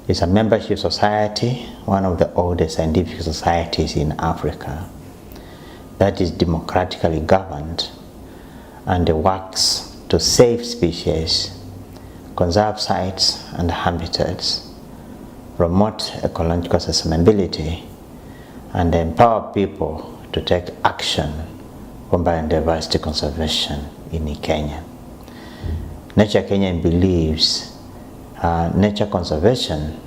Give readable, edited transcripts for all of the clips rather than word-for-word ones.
It's a membership society, one of the oldest scientific societies in Africa, that is democratically governed and works to save species, conserve sites and habitats, promote ecological sustainability, and empower people to take action for biodiversity conservation in Kenya. Nature Kenya believes nature conservation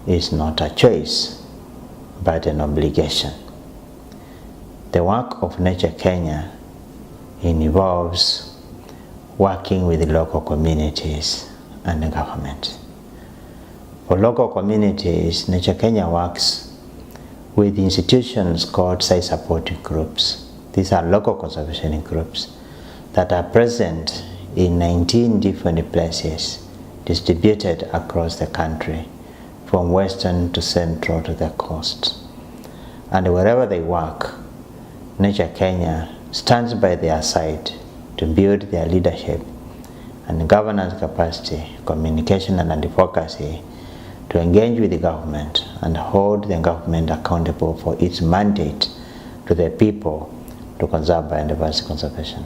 is not a choice, but an obligation. The work of Nature Kenya involves working with local communities and the government. For local communities, Nature Kenya works with institutions called site supporting groups. These are local conservation groups that are present in 19 different places distributed across the country, from western to central to the coast. And wherever they work, Nature Kenya stands by their side to build their leadership and governance capacity, communication and advocacy, to engage with the government and hold the government accountable for its mandate to the people to conserve biodiversity conservation.